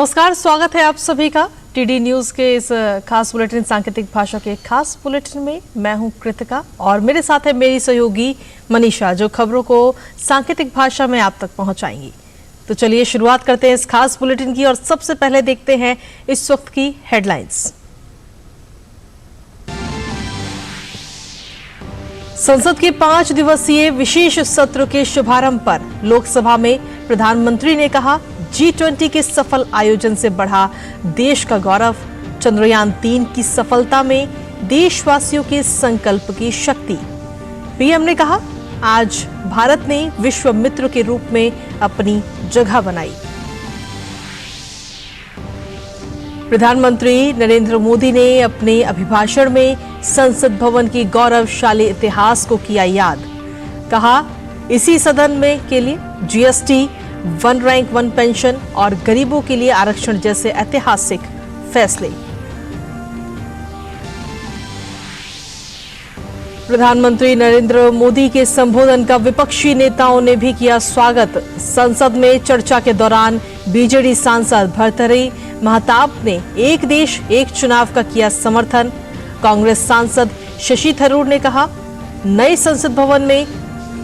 नमस्कार, स्वागत है आप सभी का टीडी न्यूज के इस खास बुलेटिन सांकेतिक भाषा के खास बुलेटिन में। मैं हूं कृतिका और मेरे साथ है मेरी सहयोगी मनीषा, जो खबरों को सांकेतिक भाषा में आप तक पहुंचाएंगी। तो चलिए शुरुआत करते हैं इस खास बुलेटिन की और सबसे पहले देखते हैं इस वक्त की हेडलाइंस। संसद के 5 दिवसीय विशेष सत्र के शुभारंभ पर लोकसभा में प्रधानमंत्री ने कहा, G20 के सफल आयोजन से बढ़ा देश का गौरव। चंद्रयान 3 की सफलता में देशवासियों के संकल्प की शक्ति। पीएम ने कहा, आज भारत ने विश्व मित्र के रूप में अपनी जगह बनाई। प्रधानमंत्री नरेंद्र मोदी ने अपने अभिभाषण में संसद भवन की गौरवशाली इतिहास को किया याद। कहा, इसी सदन में के लिए GST, one rank one pension और गरीबों के लिए आरक्षण जैसे ऐतिहासिक फैसले। प्रधानमंत्री नरेंद्र मोदी के संबोधन का विपक्षी नेताओं ने भी किया स्वागत। संसद में चर्चा के दौरान बीजेडी सांसद भर्तृहरि महताब ने एक देश एक चुनाव का किया समर्थन। कांग्रेस सांसद शशि थरूर ने कहा, नए संसद भवन में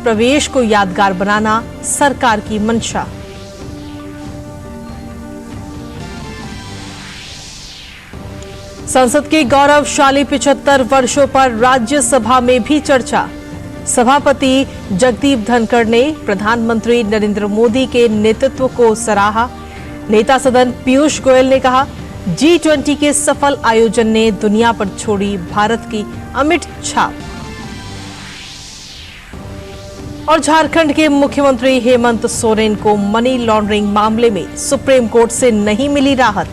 प्रवेश को यादगार बनाना सरकार की मंशा। संसद के गौरवशाली 75 वर्षों पर राज्यसभा में भी चर्चा। सभापति जगदीप धनखड़ ने प्रधानमंत्री नरेंद्र मोदी के नेतृत्व को सराहा। नेता सदन पीयूष गोयल ने कहा, G20 के सफल आयोजन ने दुनिया पर छोड़ी भारत की अमिट छाप। और झारखंड के मुख्यमंत्री हेमंत सोरेन को मनी लॉन्ड्रिंग मामले में सुप्रीम कोर्ट से नहीं मिली राहत।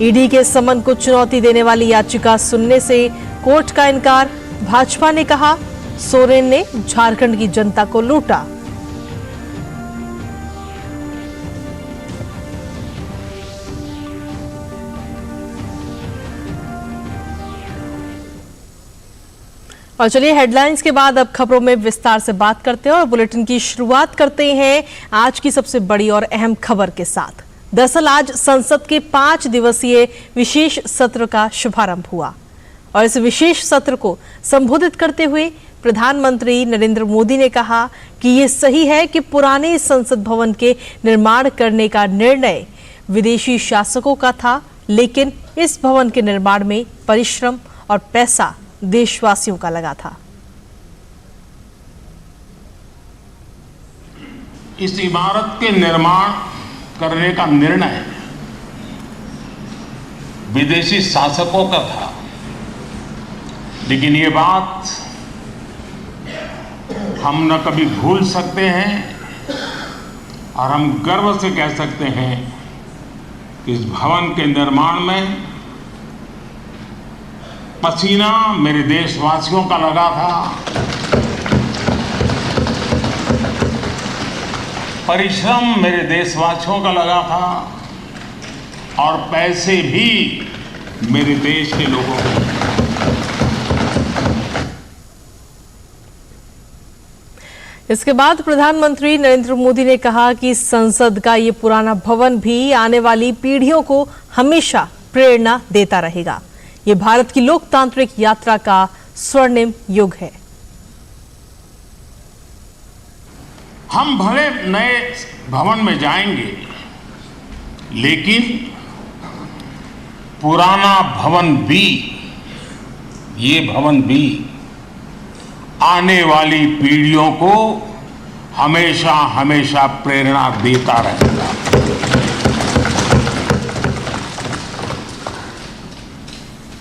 ईडी के समन को चुनौती देने वाली याचिका सुनने से कोर्ट का इनकार। भाजपा ने कहा, सोरेन ने झारखंड की जनता को लूटा। और चलिए हेडलाइंस के बाद अब खबरों में विस्तार से बात करते हैं और बुलेटिन की शुरुआत करते हैं आज की सबसे बड़ी और अहम खबर के साथ। दरअसल आज संसद के 5 दिवसीय विशेष सत्र का शुभारंभ हुआ और इस विशेष सत्र को संबोधित करते हुए प्रधानमंत्री नरेंद्र मोदी ने कहा कि ये सही है कि पुराने संसद भवन के निर्माण करने का निर्णय विदेशी शासकों का था, लेकिन इस भवन के निर्माण में परिश्रम और पैसा देशवासियों का लगा था। इस इमारत के निर्माण करने का निर्णय विदेशी शासकों का था, लेकिन ये बात हम न कभी भूल सकते हैं और हम गर्व से कह सकते हैं कि इस भवन के निर्माण में पसीना मेरे देशवासियों का लगा था, परिश्रम मेरे देशवासियों का लगा था और पैसे भी मेरे देश के लोगों के। इसके बाद प्रधानमंत्री नरेंद्र मोदी ने कहा कि संसद का ये पुराना भवन भी आने वाली पीढ़ियों को हमेशा प्रेरणा देता रहेगा। ये भारत की लोकतांत्रिक यात्रा का स्वर्णिम युग है। हम भले नए भवन में जाएंगे, लेकिन पुराना भवन भी, ये भवन भी आने वाली पीढ़ियों को हमेशा हमेशा प्रेरणा देता रहेगा।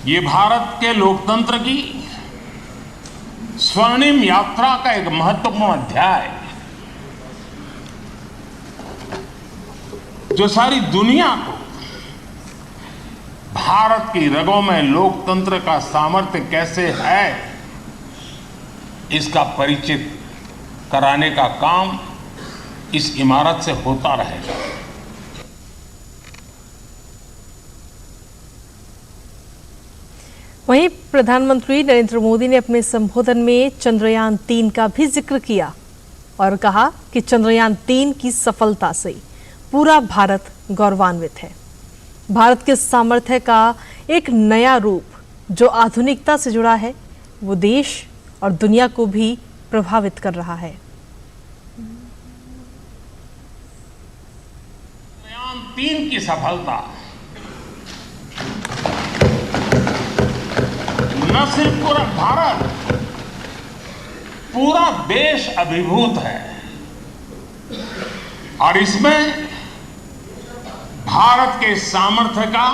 ये भारत के लोकतंत्र की स्वर्णिम यात्रा का एक महत्वपूर्ण अध्याय है, जो सारी दुनिया को भारत की रगों में लोकतंत्र का सामर्थ्य कैसे है, इसका परिचित कराने का काम इस इमारत से होता रहेगा। वहीं प्रधानमंत्री नरेंद्र मोदी ने अपने संबोधन में चंद्रयान 3 का भी जिक्र किया और कहा कि चंद्रयान 3 की सफलता से पूरा भारत गौरवान्वित है। भारत के सामर्थ्य का एक नया रूप जो आधुनिकता से जुड़ा है, वो देश और दुनिया को भी प्रभावित कर रहा है। चंद्रयान-3 की सफलता न सिर्फ पूरा भारत, पूरा देश अभिभूत है और इसमें भारत के सामर्थ्य का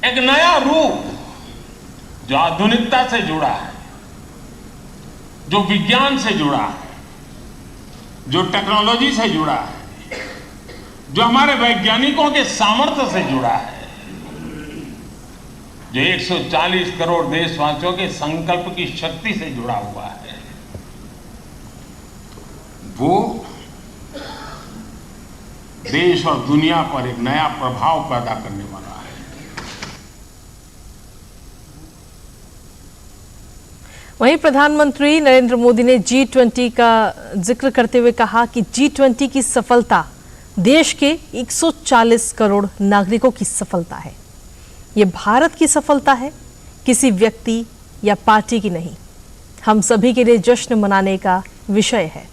एक नया रूप जो आधुनिकता से जुड़ा है, जो विज्ञान से जुड़ा है, जो टेक्नोलॉजी से जुड़ा है, जो हमारे वैज्ञानिकों के सामर्थ्य से जुड़ा है, जो 140 करोड़ देशवासियों के संकल्प की शक्ति से जुड़ा हुआ है, वो देश और दुनिया पर एक नया प्रभाव पैदा करने वाला है। वहीं प्रधानमंत्री नरेंद्र मोदी ने G20 का जिक्र करते हुए कहा कि G20 की सफलता देश के 140 करोड़ नागरिकों की सफलता है। ये भारत की सफलता है, किसी व्यक्ति या पार्टी की नहीं। हम सभी के लिए जश्न मनाने का विषय है।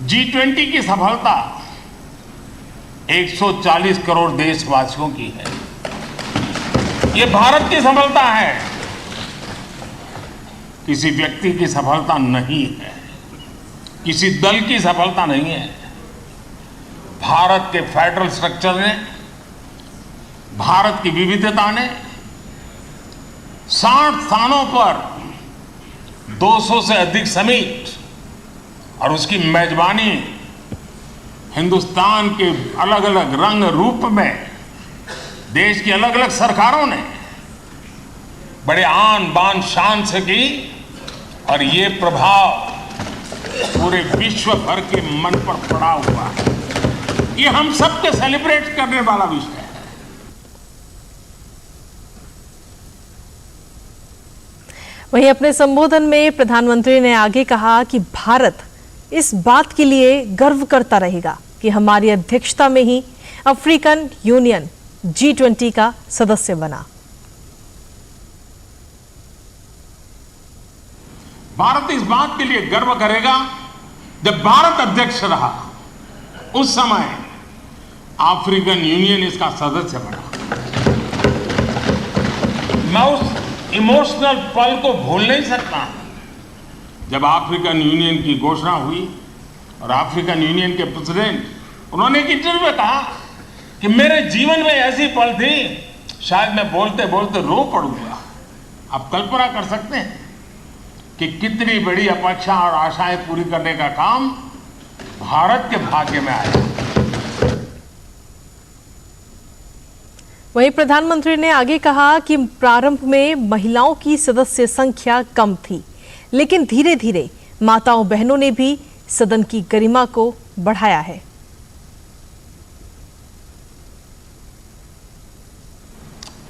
G20 की सफलता 140 करोड़ देशवासियों की है। ये भारत की सफलता है, किसी व्यक्ति की सफलता नहीं है, किसी दल की सफलता नहीं है। भारत के फेडरल स्ट्रक्चर ने, भारत की विविधता ने 60 स्थानों पर 200 से अधिक समिट और उसकी मेजबानी हिंदुस्तान के अलग अलग रंग रूप में देश की अलग अलग सरकारों ने बड़े आन बान शान से की और ये प्रभाव पूरे विश्व भर के मन पर पड़ा हुआ है। ये हम सबके सेलिब्रेट करने वाला विषय है। वहीं अपने संबोधन में प्रधानमंत्री ने आगे कहा कि भारत इस बात के लिए गर्व करता रहेगा कि हमारी अध्यक्षता में ही अफ्रीकन यूनियन G20 का सदस्य बना। भारत इस बात के लिए गर्व करेगा, जब भारत अध्यक्ष रहा उस समय अफ्रीकन यूनियन इसका सदस्य बना। मैं उस इमोशनल पल को भूल नहीं सकता जब अफ्रीकन यूनियन की घोषणा हुई और अफ्रीकन यूनियन के प्रेसिडेंट, उन्होंने एक इंटरव्यू में कहा कि मेरे जीवन में ऐसी पल थी, शायद मैं बोलते बोलते रो पड़ूंगा। आप कल्पना कर सकते हैं कि कितनी बड़ी अपेक्षा और आशाएं पूरी करने का काम भारत के भाग्य में आया। वहीं प्रधानमंत्री ने आगे कहा कि प्रारंभ में महिलाओं की सदस्य संख्या कम थी, लेकिन धीरे धीरे माताओं बहनों ने भी सदन की गरिमा को बढ़ाया है।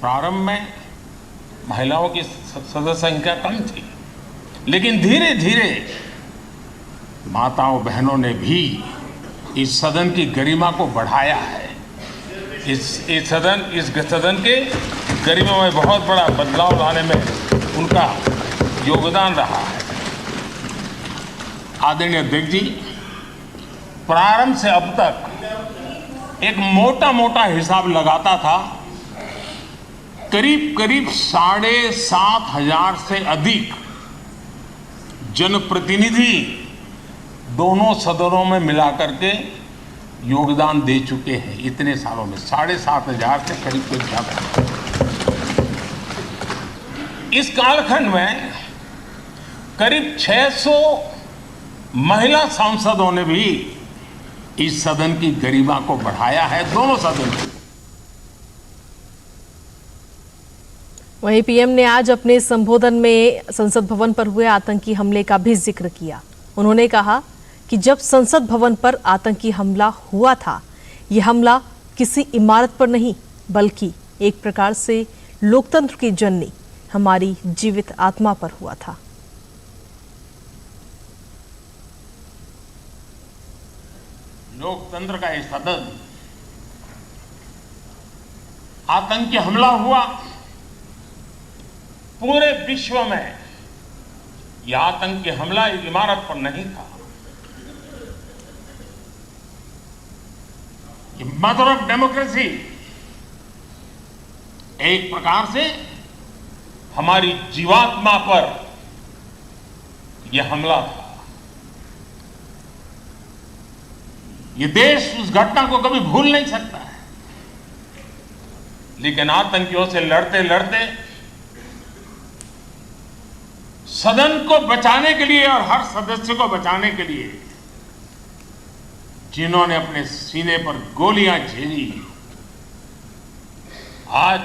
प्रारंभ में महिलाओं की सदस्य संख्या कम थी, लेकिन धीरे धीरे माताओं बहनों ने भी इस सदन की गरिमा को बढ़ाया है। इस सदन के गरिमा में बहुत बड़ा बदलाव लाने में उनका योगदान रहा है। आदरणीय अध्यक्ष जी, प्रारंभ से अब तक एक मोटा मोटा हिसाब लगाता था, करीब करीब 7,500 से अधिक जनप्रतिनिधि दोनों सदनों में मिलाकर के योगदान दे चुके हैं। इतने सालों में 7,500 से करीब ज्यादा। इस कालखंड में करीब 600 महिला सांसदों ने भी इस सदन की गरिमा को बढ़ाया है, दोनों सदन की। वहीं पीएम ने आज अपने संबोधन में संसद भवन पर हुए आतंकी हमले का भी जिक्र किया। उन्होंने कहा कि जब संसद भवन पर आतंकी हमला हुआ था, यह हमला किसी इमारत पर नहीं, बल्कि एक प्रकार से लोकतंत्र की जननी हमारी जीवित आत्मा पर हुआ था। लोकतंत्र का ये सदन आतंकी हमला हुआ, पूरे विश्व में यह आतंकी हमला इस इमारत पर नहीं था। ये मदर ऑफ डेमोक्रेसी एक प्रकार से हमारी जीवात्मा पर यह हमला था। ये देश उस घटना को कभी भूल नहीं सकता है, लेकिन आतंकियों से लड़ते लड़ते सदन को बचाने के लिए और हर सदस्य को बचाने के लिए जिन्होंने अपने सीने पर गोलियां झेली, आज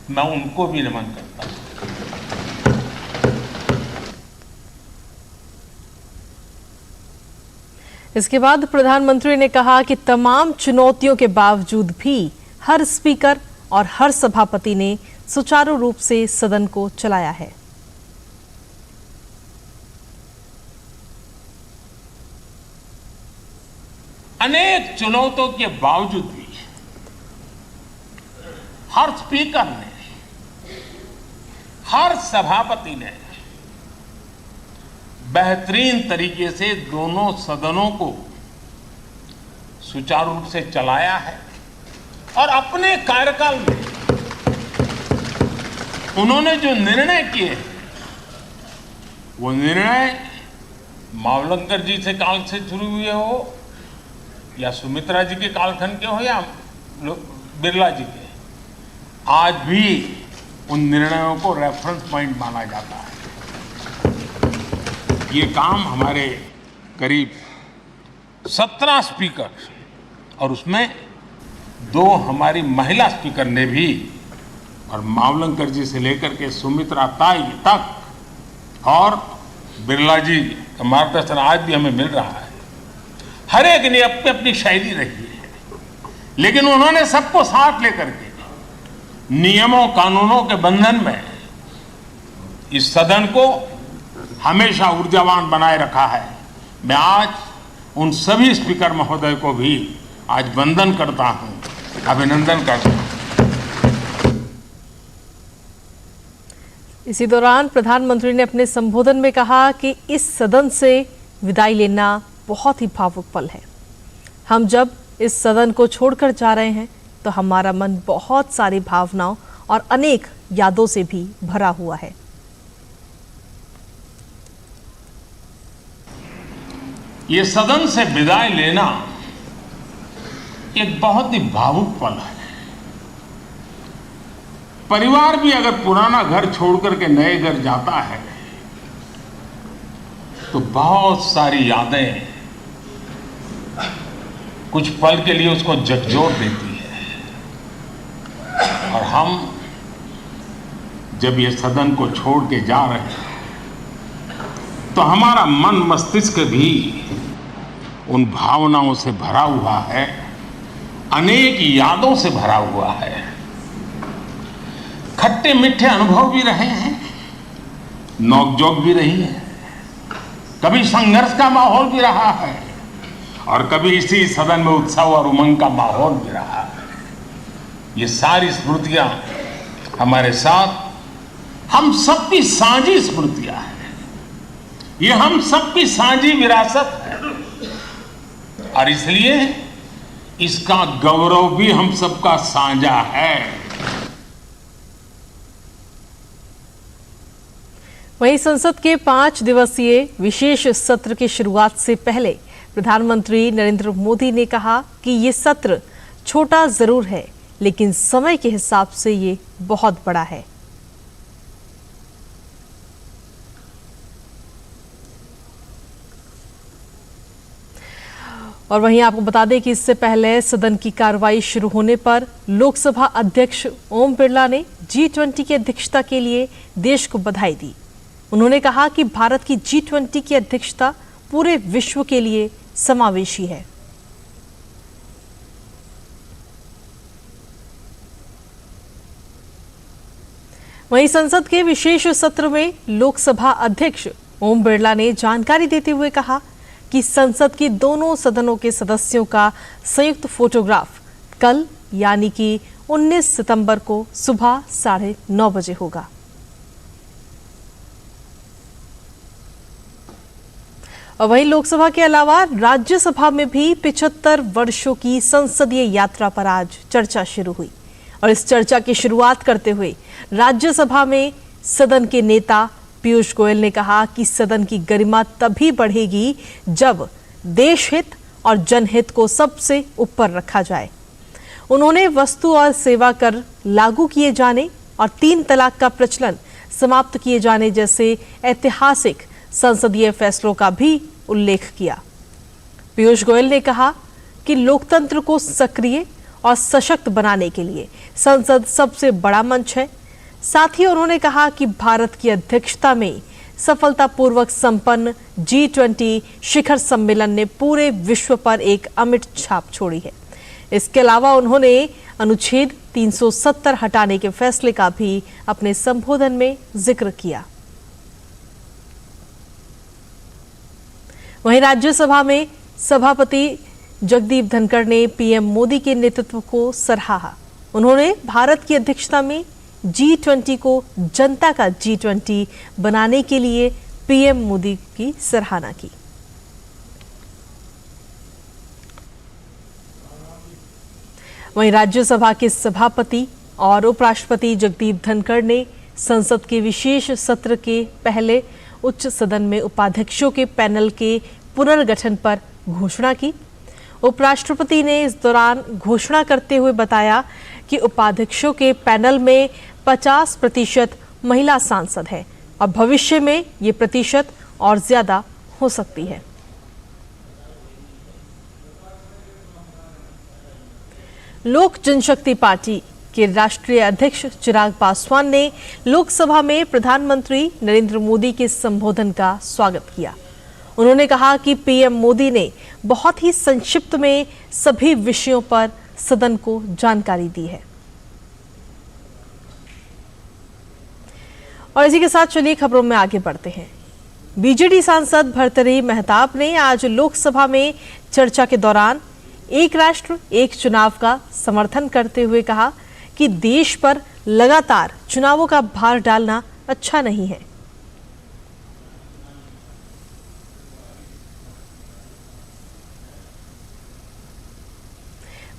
मैं उनको भी नमन करता हूं। इसके बाद प्रधानमंत्री ने कहा कि तमाम चुनौतियों के बावजूद भी हर स्पीकर और हर सभापति ने सुचारू रूप से सदन को चलाया है। अनेक चुनौतियों के बावजूद भी हर स्पीकर ने, हर सभापति ने बेहतरीन तरीके से दोनों सदनों को सुचारू रूप से चलाया है और अपने कार्यकाल में उन्होंने जो निर्णय किए वो निर्णय मावलंकर जी से काल से शुरू हुए हो या सुमित्रा जी के कालखंड के हो या बिरला जी के, आज भी उन निर्णयों को रेफरेंस पॉइंट माना जाता है। ये काम हमारे करीब 17 स्पीकर और उसमें 2 हमारी महिला स्पीकर ने भी, और मावलंकर जी से लेकर के सुमित्रा ताई तक और बिरला जी का मार्गदर्शन आज भी हमें मिल रहा है। हर एक ने अपनी अपनी शैली रही है, लेकिन उन्होंने सबको साथ लेकर के नियमों कानूनों के बंधन में इस सदन को हमेशा ऊर्जावान बनाए रखा है। मैं आज उन सभी स्पीकर महोदय को भी आज वंदन करता हूं, अभिनंदन करता हूं। इसी दौरान प्रधानमंत्री ने अपने संबोधन में कहा कि इस सदन से विदाई लेना बहुत ही भावुक पल है। हम जब इस सदन को छोड़कर जा रहे हैं तो हमारा मन बहुत सारी भावनाओं और अनेक यादों से भी भरा हुआ है। ये सदन से विदाई लेना एक बहुत ही भावुक पल है। परिवार भी अगर पुराना घर छोड़कर के नए घर जाता है तो बहुत सारी यादें कुछ पल के लिए उसको झकझोर देती है, और हम जब ये सदन को छोड़ के जा रहे हैं तो हमारा मन मस्तिष्क भी उन भावनाओं से भरा हुआ है, अनेक यादों से भरा हुआ है। खट्टे मीठे अनुभव भी रहे हैं, नोकझोंक भी रही है, कभी संघर्ष का माहौल भी रहा है और कभी इसी सदन में उत्सव और उमंग का माहौल भी रहा है। ये सारी स्मृतियां हमारे साथ हम सबकी साझी स्मृतियां हैं, ये हम सबकी साझी विरासत है, और इसलिए इसका गौरव भी हम सबका साझा है। वहीं संसद के 5 दिवसीय विशेष सत्र की शुरुआत से पहले प्रधानमंत्री नरेंद्र मोदी ने कहा कि ये सत्र छोटा जरूर है, लेकिन समय के हिसाब से ये बहुत बड़ा है। और वहीं आपको बता दें कि इससे पहले सदन की कार्रवाई शुरू होने पर लोकसभा अध्यक्ष ओम बिरला ने G20 की अध्यक्षता के लिए देश को बधाई दी। उन्होंने कहा कि भारत की G20 की अध्यक्षता पूरे विश्व के लिए समावेशी है। वहीं संसद के विशेष सत्र में लोकसभा अध्यक्ष ओम बिरला ने जानकारी देते हुए कहा कि संसद की दोनों सदनों के सदस्यों का संयुक्त फोटोग्राफ कल यानी कि 19 सितंबर को सुबह 9:30 बजे होगा। और वहीं लोकसभा के अलावा राज्यसभा में भी 75 वर्षों की संसदीय यात्रा पर आज चर्चा शुरू हुई। और इस चर्चा की शुरुआत करते हुए राज्यसभा में सदन के नेता पीयूष गोयल ने कहा कि सदन की गरिमा तभी बढ़ेगी जब देश हित और जनहित को सबसे ऊपर रखा जाए। उन्होंने वस्तु और सेवा कर लागू किए जाने और 3 तलाक का प्रचलन समाप्त किए जाने जैसे ऐतिहासिक संसदीय फैसलों का भी उल्लेख किया। पीयूष गोयल ने कहा कि लोकतंत्र को सक्रिय और सशक्त बनाने के लिए संसद सबसे बड़ा मंच है। साथ ही उन्होंने कहा कि भारत की अध्यक्षता में सफलतापूर्वक संपन्न G20 शिखर सम्मेलन ने पूरे विश्व पर एक अमिट छाप छोड़ी है। इसके अलावा उन्होंने अनुच्छेद 370 हटाने के फैसले का भी अपने संबोधन में जिक्र किया। वहीं राज्यसभा में सभापति जगदीप धनखड़ ने पीएम मोदी के नेतृत्व को सराहा। उन्होंने भारत की अध्यक्षता में G20 को जनता का G20 बनाने के लिए पीएम मोदी की सराहना की। वहीं राज्यसभा के सभापति और उपराष्ट्रपति जगदीप धनखड़ ने संसद के विशेष सत्र के पहले उच्च सदन में उपाध्यक्षों के पैनल के पुनर्गठन पर घोषणा की। उपराष्ट्रपति ने इस दौरान घोषणा करते हुए बताया कि उपाध्यक्षों के पैनल में 50% महिला सांसद है और भविष्य में ये प्रतिशत और ज्यादा हो सकती है। लोक जनशक्ति पार्टी के राष्ट्रीय अध्यक्ष चिराग पासवान ने लोकसभा में प्रधानमंत्री नरेंद्र मोदी के संबोधन का स्वागत किया। उन्होंने कहा कि पीएम मोदी ने बहुत ही संक्षिप्त में सभी विषयों पर सदन को जानकारी दी है। और इसी के साथ चलिए खबरों में आगे बढ़ते हैं। बीजेडी सांसद भर्तृहरि महताब ने आज लोकसभा में चर्चा के दौरान एक राष्ट्र एक चुनाव का समर्थन करते हुए कहा कि देश पर लगातार चुनावों का भार डालना अच्छा नहीं है।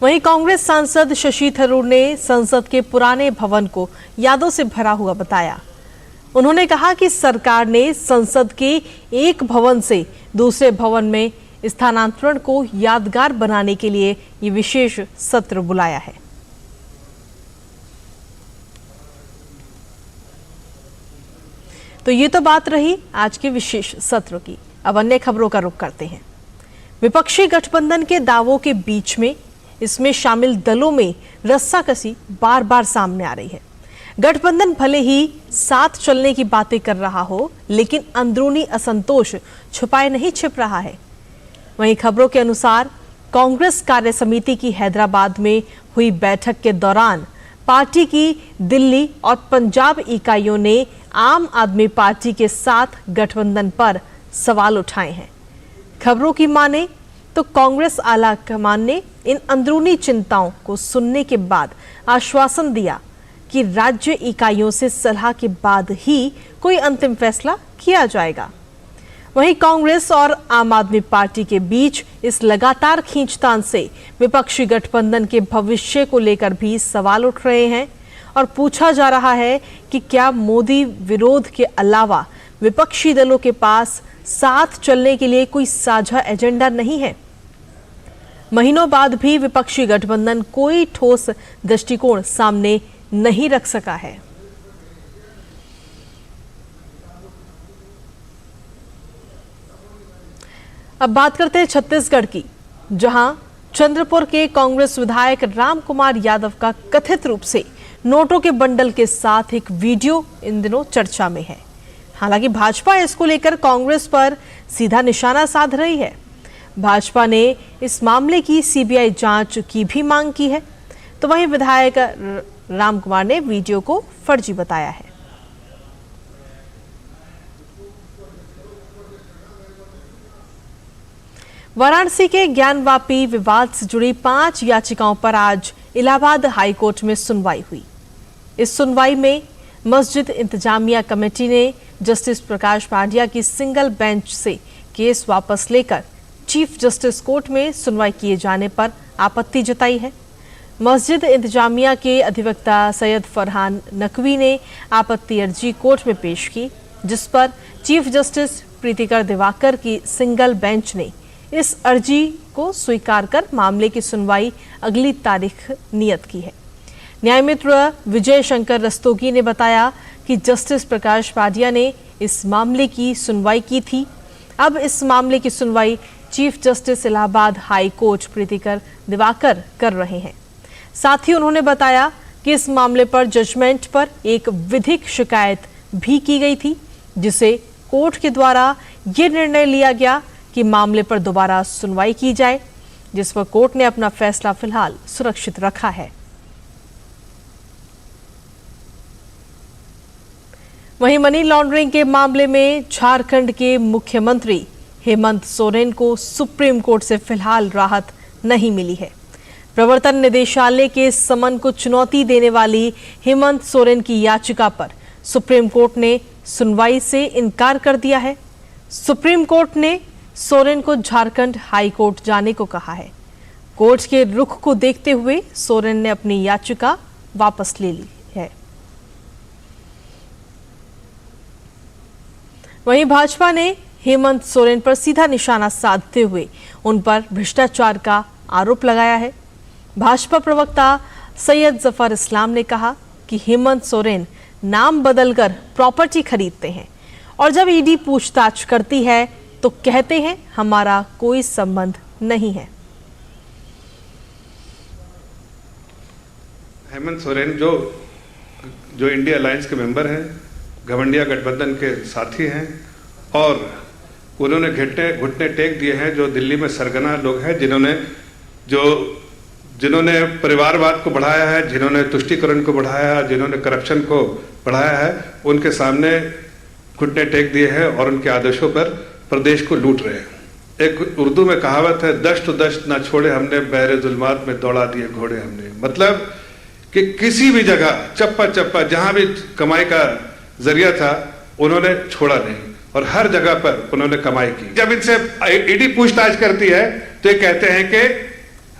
वहीं कांग्रेस सांसद शशि थरूर ने संसद के पुराने भवन को यादों से भरा हुआ बताया। उन्होंने कहा कि सरकार ने संसद के एक भवन से दूसरे भवन में स्थानांतरण को यादगार बनाने के लिए ये विशेष सत्र बुलाया है। तो ये तो बात रही आज के विशेष सत्र की। अब अन्य खबरों का रुख करते हैं। विपक्षी गठबंधन के दावों के बीच में इसमें शामिल दलों में रस्साकसी बार बार सामने आ रही है। गठबंधन भले ही साथ चलने की बातें कर रहा हो, लेकिन अंदरूनी असंतोष छुपाए नहीं छिप रहा है। वहीं खबरों के अनुसार कांग्रेस कार्य समिति की हैदराबाद में हुई बैठक के दौरान पार्टी की दिल्ली और पंजाब इकाइयों ने आम आदमी पार्टी के साथ गठबंधन पर सवाल उठाए हैं। खबरों की माने तो कांग्रेस आला कमान ने इन अंदरूनी चिंताओं को सुनने के बाद आश्वासन दिया कि राज्य इकाइयों से सलाह के बाद ही कोई अंतिम फैसला किया जाएगा। वहीं कांग्रेस और आम आदमी पार्टी के बीच इस लगातार खींचतान से विपक्षी गठबंधन के भविष्य को लेकर भी सवाल उठ रहे हैं और पूछा जा रहा है कि क्या मोदी विरोध के अलावा विपक्षी दलों के पास साथ चलने के लिए कोई साझा एजेंडा नहीं है। महीनों बाद भी विपक्षी गठबंधन कोई ठोस दृष्टिकोण सामने नहीं रख सका है। अब बात करते हैं छत्तीसगढ़ की, जहां चंद्रपुर के कांग्रेस विधायक राम कुमार यादव का कथित रूप से नोटों के बंडल के साथ एक वीडियो इन दिनों चर्चा में है। हालांकि भाजपा इसको लेकर कांग्रेस पर सीधा निशाना साध रही है। भाजपा ने इस मामले की सीबीआई जांच की भी मांग की है। तो वहीं विधायक राम कुमार ने वीडियो को फर्जी बताया है। वाराणसी के ज्ञानवापी विवाद से जुड़ी 5 याचिकाओं पर आज इलाहाबाद हाईकोर्ट में सुनवाई हुई। इस सुनवाई में मस्जिद इंतजामिया कमेटी ने जस्टिस प्रकाश पांड्या की सिंगल बेंच से केस वापस लेकर चीफ जस्टिस कोर्ट में सुनवाई किए जाने पर आपत्ति जताई है। मस्जिद इंतजामिया के अधिवक्ता सैयद फरहान नकवी ने आपत्ति अर्जी कोर्ट में पेश की, जिस पर चीफ जस्टिस प्रीतिकर दिवाकर की सिंगल बेंच ने इस अर्जी को स्वीकार कर मामले की सुनवाई अगली तारीख नियत की है। न्यायमित्र विजय शंकर रस्तोगी ने बताया कि जस्टिस प्रकाश पांड्या ने इस मामले की सुनवाई की थी। अब इस मामले की सुनवाई chief justice Allahabad high court Pritinker Diwaker कर रहे हैं। साथ ही उन्होंने बताया कि इस मामले पर जजमेंट पर एक विधिक शिकायत भी की गई थी, जिसे कोर्ट के द्वारा ये निर्णय लिया गया कि मामले पर दोबारा सुनवाई की जाए, जिस पर कोर्ट ने अपना फैसला फिलहाल सुरक्षित रखा है। वहीं मनी लॉन्ड्रिंग के मामले में झारखंड के मुख्यमंत्री हेमंत सोरेन को सुप्रीम कोर्ट से फिलहाल राहत नहीं मिली है। प्रवर्तन निदेशालय के समन को चुनौती देने वाली हेमंत सोरेन की याचिका पर सुप्रीम कोर्ट ने सुनवाई से इनकार कर दिया है। सुप्रीम कोर्ट ने सोरेन को झारखंड हाई कोर्ट जाने को कहा है। कोर्ट के रुख को देखते हुए सोरेन ने अपनी याचिका वापस ले ली है। वहीं भाजपा ने हेमंत सोरेन पर सीधा निशाना साधते हुए उन पर भ्रष्टाचार का आरोप लगाया है। भाजपा प्रवक्ता सैयद जफर इस्लाम ने कहा कि हेमंत सोरेन नाम बदलकर प्रॉपर्टी खरीदते हैं और जब ईडी पूछताछ करती है तो कहते हैं हमारा कोई संबंध नहीं है। हेमंत सोरेन जो इंडिया अलायंस के मेंबर हैं, घमंडिया गठबंधन के साथी हैं और उन्होंने घुटने टेक दिए हैं जो दिल्ली में सरगना लोग हैं, जिन्होंने परिवारवाद को बढ़ाया है, जिन्होंने तुष्टीकरण को बढ़ाया है, जिन्होंने करप्शन को बढ़ाया है, उनके सामने घुटने टेक दिए हैं और उनके आदेशों पर प्रदेश को लूट रहे हैं। एक उर्दू में कहावत है, दश्त तो दश्त ना छोड़े हमने, बहरे जुल्मात में दौड़ा दिए घोड़े हमने। मतलब कि किसी भी जगह चप्पा चप्पा जहां भी कमाई का जरिया था उन्होंने छोड़ा नहीं और हर जगह पर उन्होंने कमाई की। जब इनसे ईडी पूछताछ करती है तो ये कहते हैं कि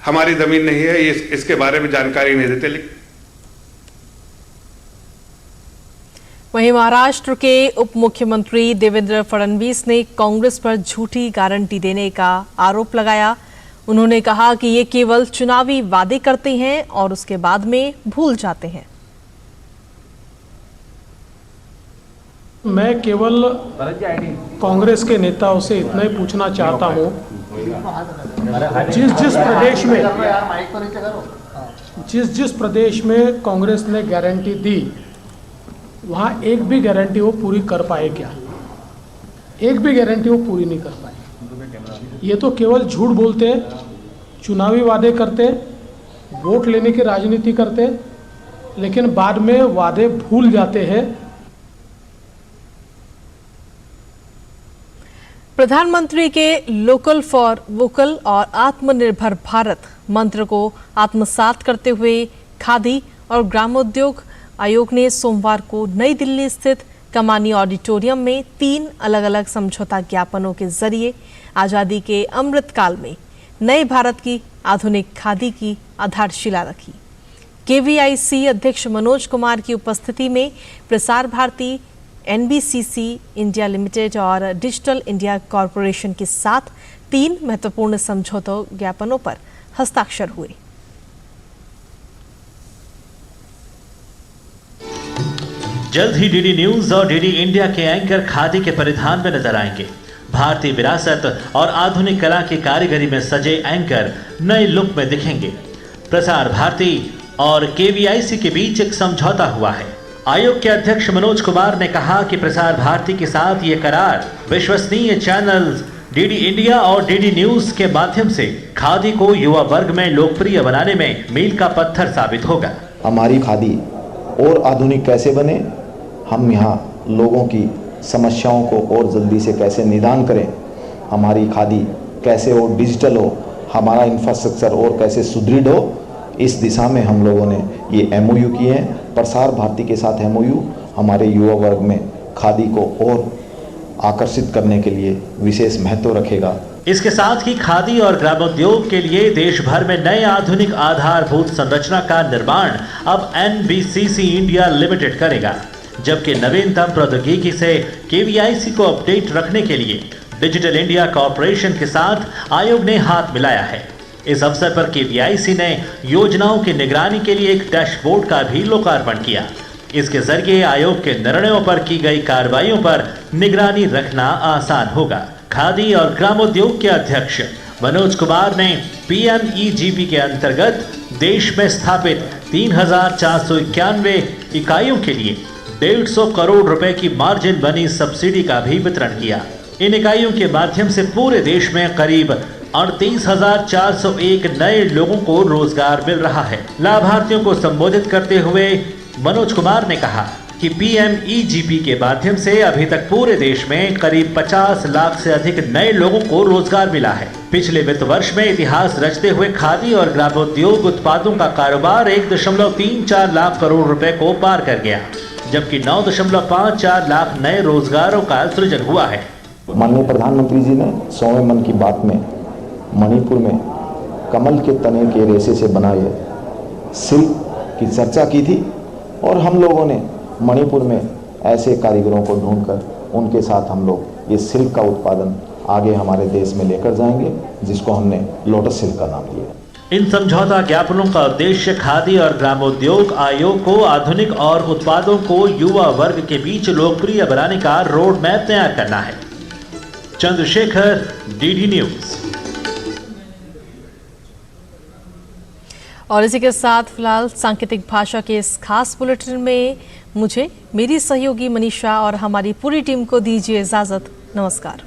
हमारी जमीन नहीं है, ये इसके बारे में जानकारी नहीं देते। वहीं महाराष्ट्र के उप मुख्यमंत्री देवेंद्र फडणवीस ने कांग्रेस पर झूठी गारंटी देने का आरोप लगाया। उन्होंने कहा कि ये केवल चुनावी वादे करते हैं और उसके बाद में भूल जाते हैं। मैं केवल कांग्रेस के नेताओं से इतना ही पूछना चाहता हूं, जिस प्रदेश में कांग्रेस ने गारंटी दी वहां एक भी गारंटी वो पूरी कर पाए क्या? एक भी गारंटी वो पूरी नहीं कर पाए। ये तो केवल झूठ बोलते, चुनावी वादे करते, वोट लेने की राजनीति करते, लेकिन बाद में वादे भूल जाते हैं। प्रधानमंत्री के लोकल फॉर वोकल और आत्मनिर्भर भारत मंत्र को आत्मसात करते हुए खादी और ग्रामोद्योग आयोग ने सोमवार को नई दिल्ली स्थित कमानी ऑडिटोरियम में 3 अलग-अलग समझौता ज्ञापनों के जरिए आजादी के अमृतकाल में नए भारत की आधुनिक खादी की आधारशिला रखी। केवीआईसी अध्यक्ष मनोज कुमार की उपस्थिति में Prasar Bharati, NBCC India limited और डिजिटल इंडिया कॉरपोरेशन के साथ 3 महत्वपूर्ण समझौता ज्ञापनों पर हस्ताक्षर हुए। जल्द ही डीडी न्यूज और डीडी इंडिया के एंकर खादी के परिधान में नजर आएंगे। भारतीय विरासत और आधुनिक कला की कारीगरी में सजे एंकर नए लुक में दिखेंगे। प्रसार भारती और केवीआईसी के बीच एक समझौता हुआ है। आयोग के अध्यक्ष मनोज कुमार ने कहा कि प्रसार भारती के साथ ये करार विश्वसनीय चैनल्स डीडी इंडिया और डीडी न्यूज के माध्यम से खादी को युवा वर्ग में लोकप्रिय बनाने में मील का पत्थर साबित होगा। हमारी खादी और आधुनिक कैसे बने, हम यहाँ लोगों की समस्याओं को और जल्दी से कैसे निदान करें, हमारी खादी कैसे वो डिजिटल हो, हमारा इंफ्रास्ट्रक्चर और कैसे सुदृढ़ हो, इस दिशा में हम लोगों ने ये MOU किए हैं। प्रसार भारती के साथ MOU हमारे युवा वर्ग में खादी को और आकर्षित करने के लिए विशेष महत्व रखेगा। इसके साथ ही खादी और ग्रामोद्योग के लिए देश भर में नए आधुनिक आधारभूत संरचना का निर्माण अब NBCC इंडिया लिमिटेड करेगा, जबकि नवीनतम प्रौद्योगिकी से KVIC को अपडेट रखने के लिए डिजिटल इंडिया कॉर्पोरेशन के साथ आयोग ने हाथ मिलाया है। इस अवसर पर KVIC ने योजनाओं की निगरानी के लिए एक डैशबोर्ड का भी लोकार्पण किया। इसके जरिए आयोग के निर्णयों पर की गई कार्रवाइयों पर निगरानी रखना आसान होगा। खादी और ग्रामोद्योग के अध्यक्ष मनोज कुमार ने PMEGP के अंतर्गत देश में स्थापित 3,491 इकाइयों के लिए 150 करोड़ रुपए की मार्जिन बनी सब्सिडी का भी वितरण किया। इन इकाइयों के माध्यम से पूरे देश में करीब 38,401 नए लोगों को रोजगार मिल रहा है। लाभार्थियों को संबोधित करते हुए मनोज कुमार ने कहा कि PMEGP के माध्यम से अभी तक पूरे देश में करीब 50 लाख से अधिक नए लोगों को रोजगार मिला है। पिछले वित्त वर्ष में इतिहास रचते हुए खादी और ग्रामोद्योग उत्पादों का कारोबार 1.34 लाख करोड़ रुपए को पार कर गया, जबकि 9.54 लाख नए रोजगारों का सृजन हुआ है। माननीय प्रधानमंत्री जी ने 100वें मन की बात में मणिपुर में कमल के तने के रेशे से बनाए सिल्क की चर्चा की थी और हम लोगों ने मणिपुर में ऐसे कारीगरों को ढूंढकर उनके साथ हम लोग ये सिल्क का उत्पादन आगे हमारे देश में लेकर जाएंगे, जिसको हमने लोटस सिल्क का नाम दिया। इन समझौता ज्ञापनों का उद्देश्य खादी और ग्रामोद्योग आयोग को आधुनिक और उत्पादों को युवा वर्ग के बीच लोकप्रिय बनाने का रोड मैप तैयार करना है। Chandrashekhar, DD news. और इसी के साथ फिलहाल सांकेतिक भाषा के इस खास बुलेटिन में मुझे, मेरी सहयोगी मनीषा और हमारी पूरी टीम को दीजिए इजाजत। नमस्कार।